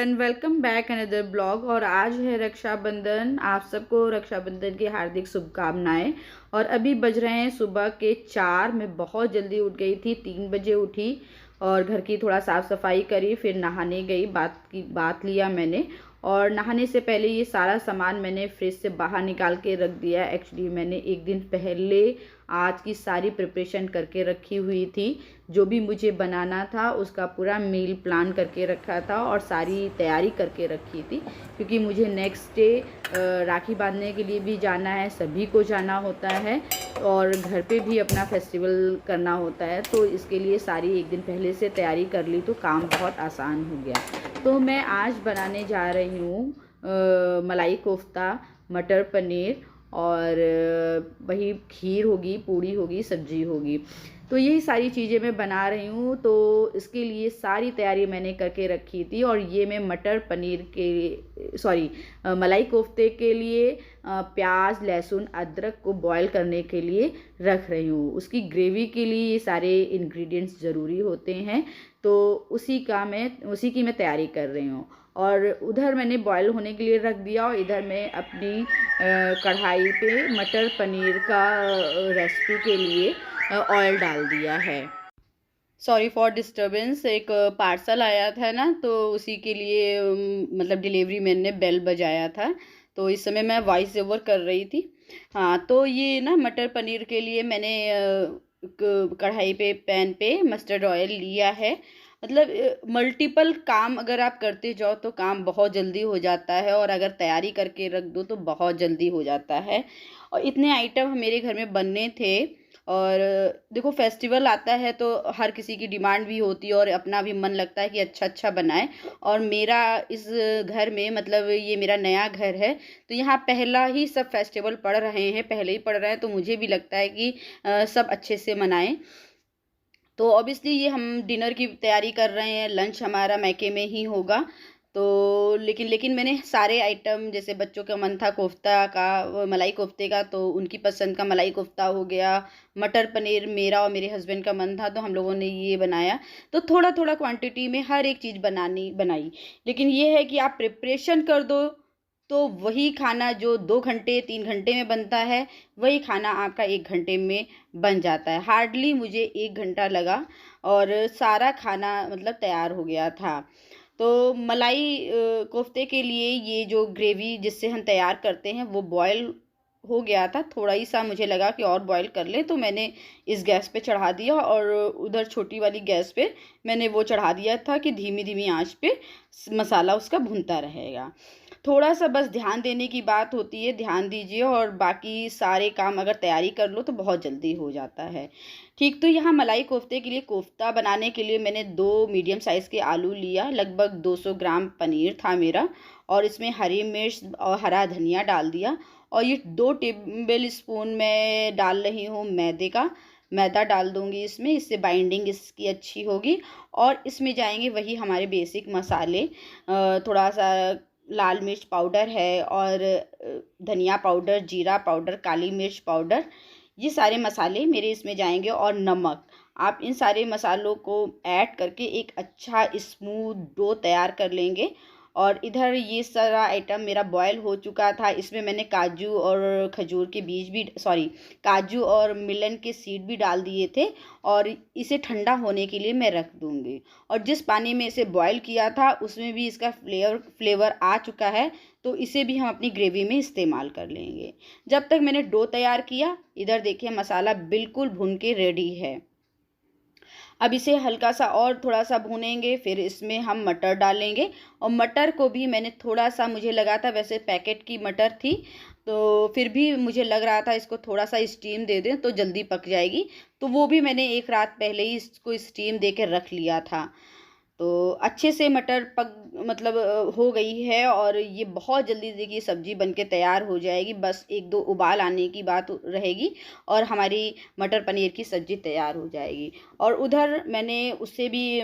Everyone, welcome back another blog. और आज है रक्षाबंधन। आप सबको रक्षाबंधन की हार्दिक शुभकामनाएं। और अभी बज रहे हैं सुबह के 4। मैं बहुत जल्दी उठ गई थी, 3 बजे उठी और घर की थोड़ा साफ़ सफाई करी, फिर नहाने गई। बात लिया मैंने। और नहाने से पहले ये सारा सामान मैंने फ्रिज से बाहर निकाल के रख दिया। एक्चुअली मैंने एक दिन पहले आज की सारी प्रिपरेशन करके रखी हुई थी। जो भी मुझे बनाना था उसका पूरा मील प्लान करके रखा था और सारी तैयारी करके रखी थी, क्योंकि मुझे नेक्स्ट डे राखी बांधने के लिए भी जाना है, सभी को जाना होता है और घर पे भी अपना फेस्टिवल करना होता है। तो इसके लिए सारी एक दिन पहले से तैयारी कर ली तो काम बहुत आसान हो गया। तो मैं आज बनाने जा रही हूँ मलाई कोफ्ता, मटर पनीर और वही खीर होगी, पूड़ी होगी, सब्जी होगी। तो यही सारी चीज़ें मैं बना रही हूँ। तो इसके लिए सारी तैयारी मैंने करके रखी थी। और ये मैं मटर पनीर के मलाई कोफ्ते के लिए प्याज, लहसुन, अदरक को बॉईल करने के लिए रख रही हूँ। उसकी ग्रेवी के लिए ये सारे इंग्रेडिएंट्स ज़रूरी होते हैं, तो उसी की मैं तैयारी कर रही हूँ। और उधर मैंने बॉईल होने के लिए रख दिया और इधर मैं अपनी कढ़ाई पे मटर पनीर का रेसिपी के लिए ऑयल डाल दिया है। सॉरी फॉर डिस्टरबेंस, एक पार्सल आया था ना, तो उसी के लिए मतलब डिलीवरी मैन ने बेल बजाया था, तो इस समय मैं वॉइस ओवर कर रही थी। हाँ, तो ये ना मटर पनीर के लिए मैंने कढ़ाई पे, पैन पे मस्टर्ड ऑयल लिया है। मतलब मल्टीपल काम अगर आप करते जाओ तो काम बहुत जल्दी हो जाता है, और अगर तैयारी करके रख दो तो बहुत जल्दी हो जाता है। और इतने आइटम मेरे घर में बनने थे। और देखो, फेस्टिवल आता है तो हर किसी की डिमांड भी होती है और अपना भी मन लगता है कि अच्छा अच्छा बनाए। और मेरा इस घर में, मतलब ये मेरा नया घर है, तो यहाँ पहला ही सब फेस्टिवल पड़ रहे हैं, पहले ही पड़ रहे हैं, तो मुझे भी लगता है कि सब अच्छे से मनाएं। तो ऑब्वियसली ये हम डिनर की तैयारी कर रहे हैं, लंच हमारा मैके में ही होगा। तो लेकिन मैंने सारे आइटम, जैसे बच्चों का मन था कोफ्ता का, मलाई कोफ्ते का, तो उनकी पसंद का मलाई कोफ्ता हो गया। मटर पनीर मेरा और मेरे हस्बैंड का मन था, तो हम लोगों ने ये बनाया। तो थोड़ा थोड़ा क्वांटिटी में हर एक चीज़ बनाई। लेकिन ये है कि आप प्रिपरेशन कर दो तो वही खाना जो 2 घंटे 3 घंटे में बनता है, वही खाना आपका 1 घंटे में बन जाता है। हार्डली मुझे 1 घंटा लगा और सारा खाना मतलब तैयार हो गया था। तो मलाई कोफ्ते के लिए ये जो ग्रेवी जिससे हम तैयार करते हैं वो बॉयल हो गया था। थोड़ा ही सा मुझे लगा कि और बॉयल कर ले, तो मैंने इस गैस पे चढ़ा दिया और उधर छोटी वाली गैस पे मैंने वो चढ़ा दिया था कि धीमी धीमी आंच पे मसाला उसका भुनता रहेगा। थोड़ा सा बस ध्यान देने की बात होती है, ध्यान दीजिए, और बाकी सारे काम अगर तैयारी कर लो तो बहुत जल्दी हो जाता है। ठीक, तो यहाँ मलाई कोफ्ते के लिए, कोफ्ता बनाने के लिए मैंने 2 मीडियम साइज़ के आलू लिया, लगभग 200 ग्राम पनीर था मेरा, और इसमें हरी मिर्च और हरा धनिया डाल दिया। और ये 2 टेबल स्पून मैं डाल रही हूँ मैदा डाल दूँगी इसमें, इससे बाइंडिंग इसकी अच्छी होगी। और इसमें जाएंगे वही हमारे बेसिक मसाले, थोड़ा सा लाल मिर्च पाउडर है और धनिया पाउडर, जीरा पाउडर, काली मिर्च पाउडर, ये सारे मसाले मेरे इसमें जाएंगे, और नमक। आप इन सारे मसालों को ऐड करके एक अच्छा स्मूथ डो तैयार कर लेंगे। और इधर ये सारा आइटम मेरा बॉयल हो चुका था। इसमें मैंने काजू और खजूर के बीज भी, काजू और मिलन के सीड भी डाल दिए थे। और इसे ठंडा होने के लिए मैं रख दूँगी। और जिस पानी में इसे बॉयल किया था उसमें भी इसका फ्लेवर आ चुका है, तो इसे भी हम अपनी ग्रेवी में इस्तेमाल कर लेंगे। जब तक मैंने डो तैयार किया, इधर देखिए मसाला बिल्कुल भून के रेडी है। अब इसे हल्का सा और थोड़ा सा भूनेंगे, फिर इसमें हम मटर डालेंगे। और मटर को भी मैंने थोड़ा सा, मुझे लगा था, वैसे पैकेट की मटर थी तो फिर भी मुझे लग रहा था इसको थोड़ा सा स्टीम दे दें तो जल्दी पक जाएगी, तो वो भी मैंने एक रात पहले ही इसको स्टीम दे के रख लिया था। तो अच्छे से मटर पक, मतलब हो गई है, और ये बहुत जल्दी देखिए सब्जी बनके तैयार हो जाएगी। बस 1-2 उबाल आने की बात रहेगी और हमारी मटर पनीर की सब्जी तैयार हो जाएगी। और उधर मैंने उससे भी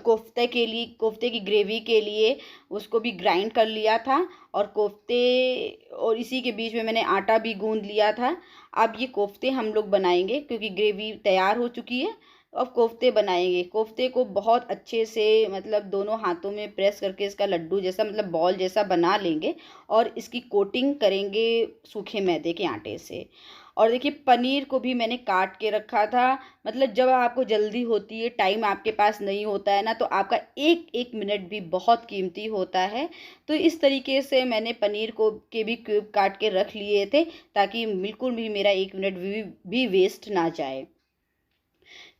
कोफ्ते की ग्रेवी के लिए उसको भी ग्राइंड कर लिया था, और इसी के बीच में मैंने आटा भी गूंद लिया था। अब ये कोफ्ते हम लोग बनाएंगे क्योंकि ग्रेवी तैयार हो चुकी है। अब कोफ्ते बनाएंगे। कोफ्ते को बहुत अच्छे से मतलब दोनों हाथों में प्रेस करके इसका लड्डू जैसा मतलब बॉल जैसा बना लेंगे और इसकी कोटिंग करेंगे सूखे मैदे के आटे से। और देखिए पनीर को भी मैंने काट के रखा था। मतलब जब आपको जल्दी होती है, टाइम आपके पास नहीं होता है ना, तो आपका एक एक मिनट भी बहुत कीमती होता है। तो इस तरीके से मैंने पनीर को के भी क्यूब काट के रख लिए थे ताकि बिल्कुल भी मेरा एक मिनट भी वेस्ट ना जाए।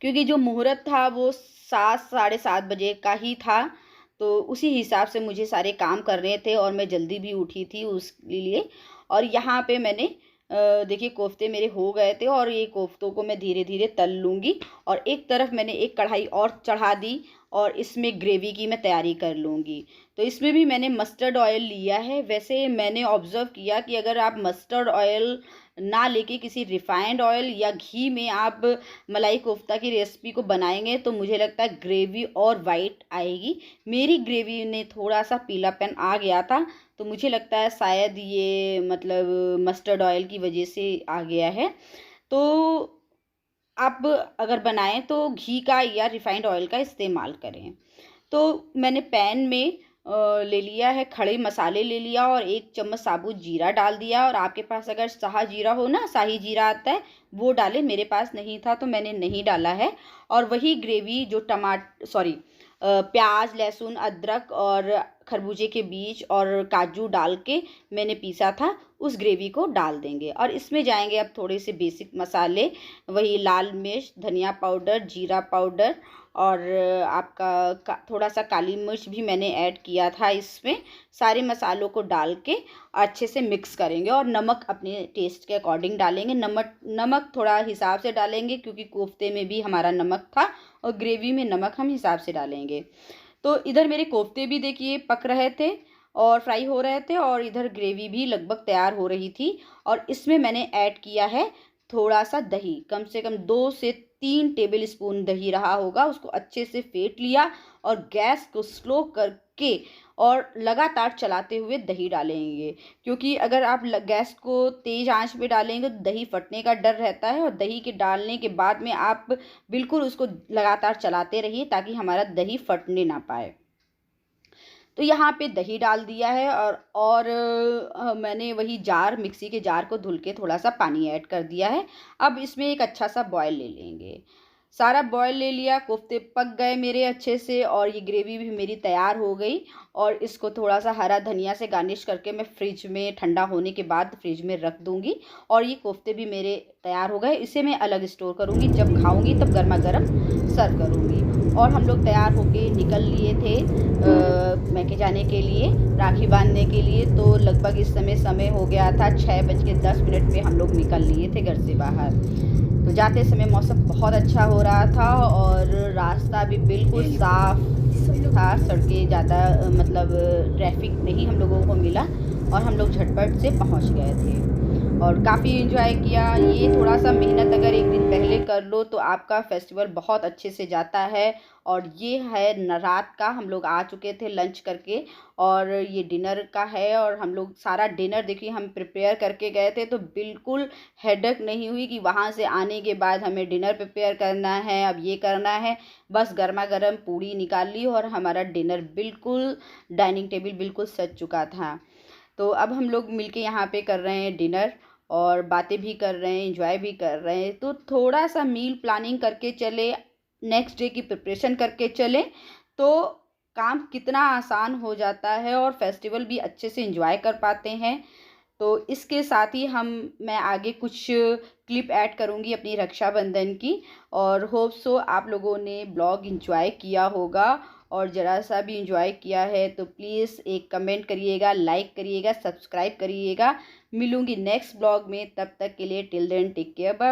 क्योंकि जो मुहूर्त था वो 7 साढ़े 7 बजे का ही था, तो उसी हिसाब से मुझे सारे काम करने थे और मैं जल्दी भी उठी थी उसके लिए। और यहाँ पे मैंने देखिए कोफ्ते मेरे हो गए थे और ये कोफ्तों को मैं धीरे धीरे तल लूँगी। और एक तरफ मैंने एक कढ़ाई और चढ़ा दी और इसमें ग्रेवी की मैं तैयारी कर लूँगी। तो इसमें भी मैंने मस्टर्ड ऑयल लिया है। वैसे मैंने ऑब्ज़र्व किया कि अगर आप मस्टर्ड ऑयल ना लेके किसी रिफाइंड ऑयल या घी में आप मलाई कोफ्ता की रेसिपी को बनाएंगे तो मुझे लगता है ग्रेवी और वाइट आएगी। मेरी ग्रेवी ने थोड़ा सा पीलापन आ गया था, तो मुझे लगता है शायद ये मतलब मस्टर्ड ऑयल की वजह से आ गया है। तो आप अगर बनाएं तो घी का या रिफाइंड ऑयल का इस्तेमाल करें। तो मैंने पैन में ले लिया है, खड़े मसाले ले लिया और 1 चम्मच साबुत जीरा डाल दिया। और आपके पास अगर शाही जीरा हो ना, शाही जीरा आता है, वो डालें। मेरे पास नहीं था तो मैंने नहीं डाला है। और वही ग्रेवी जो प्याज, लहसुन, अदरक और खरबूजे के बीज और काजू डाल के मैंने पीसा था, उस ग्रेवी को डाल देंगे। और इसमें जाएंगे अब थोड़े से बेसिक मसाले, वही लाल मिर्च, धनिया पाउडर, जीरा पाउडर और आपका थोड़ा सा काली मिर्च भी मैंने ऐड किया था इसमें। सारे मसालों को डाल के अच्छे से मिक्स करेंगे और नमक अपने टेस्ट के अकॉर्डिंग डालेंगे। नमक थोड़ा हिसाब से डालेंगे क्योंकि कोफ्ते में भी हमारा नमक था और ग्रेवी में नमक हम हिसाब से डालेंगे। तो इधर मेरे कोफ्ते भी देखिए पक रहे थे और फ्राई हो रहे थे और इधर ग्रेवी भी लगभग तैयार हो रही थी। और इसमें मैंने ऐड किया है थोड़ा सा दही, कम से कम 2 से 3 टेबल स्पून दही रहा होगा। उसको अच्छे से फेंट लिया और गैस को स्लो करके और लगातार चलाते हुए दही डालेंगे। क्योंकि अगर आप गैस को तेज़ आंच पे डालेंगे तो दही फटने का डर रहता है। और दही के डालने के बाद में आप बिल्कुल उसको लगातार चलाते रहिए ताकि हमारा दही फटने ना पाए। तो यहाँ पे दही डाल दिया है और मैंने वही मिक्सी के जार को धुल के थोड़ा सा पानी ऐड कर दिया है। अब इसमें एक अच्छा सा बॉयल ले लेंगे। सारा बॉयल ले लिया, कोफ्ते पक गए मेरे अच्छे से और ये ग्रेवी भी मेरी तैयार हो गई। और इसको थोड़ा सा हरा धनिया से गार्निश करके मैं फ्रिज में ठंडा होने के बाद फ्रिज में रख दूँगी। और ये कोफ्ते भी मेरे तैयार हो गए। इसे मैं अलग स्टोर करूँगी, जब खाऊँगी तब गर्मा गर्म सर्व करूँगी। और हम लोग तैयार होके निकल लिए थे मैके जाने के लिए, राखी बांधने के लिए। तो लगभग इस समय हो गया था 6:10 पे हम लोग निकल लिए थे घर से बाहर। तो जाते समय मौसम बहुत अच्छा हो रहा था और रास्ता भी बिल्कुल साफ था। सड़कें ज़्यादा मतलब ट्रैफिक नहीं हम लोगों को मिला और हम लोग झटपट से पहुंच गए थे और काफ़ी एंजॉय किया। ये थोड़ा सा मेहनत अगर एक दिन पहले कर लो तो आपका फेस्टिवल बहुत अच्छे से जाता है। और ये है रात का, हम लोग आ चुके थे लंच करके और ये डिनर का है। और हम लोग सारा डिनर देखिए हम प्रिपेयर करके गए थे, तो बिल्कुल हेडेक नहीं हुई कि वहाँ से आने के बाद हमें डिनर प्रिपेयर करना है, अब ये करना है। बस गर्मा गर्म पूड़ी निकाल ली और हमारा डिनर बिल्कुल, डाइनिंग टेबल बिल्कुल सज चुका था। तो अब हम लोग मिलके यहाँ पे कर रहे हैं डिनर और बातें भी कर रहे हैं, एंजॉय भी कर रहे हैं। तो थोड़ा सा मील प्लानिंग करके चले, नेक्स्ट डे की प्रिपरेशन करके चले तो काम कितना आसान हो जाता है और फेस्टिवल भी अच्छे से एंजॉय कर पाते हैं। तो इसके साथ ही मैं आगे कुछ क्लिप ऐड करूँगी अपनी रक्षाबंधन की। और होप सो आप लोगों ने ब्लॉग एंजॉय किया होगा और ज़रा सा भी एंजॉय किया है तो प्लीज़ एक कमेंट करिएगा, लाइक करिएगा, सब्सक्राइब करिएगा। मिलूँगी नेक्स्ट ब्लॉग में, तब तक के लिए till then take care, bye.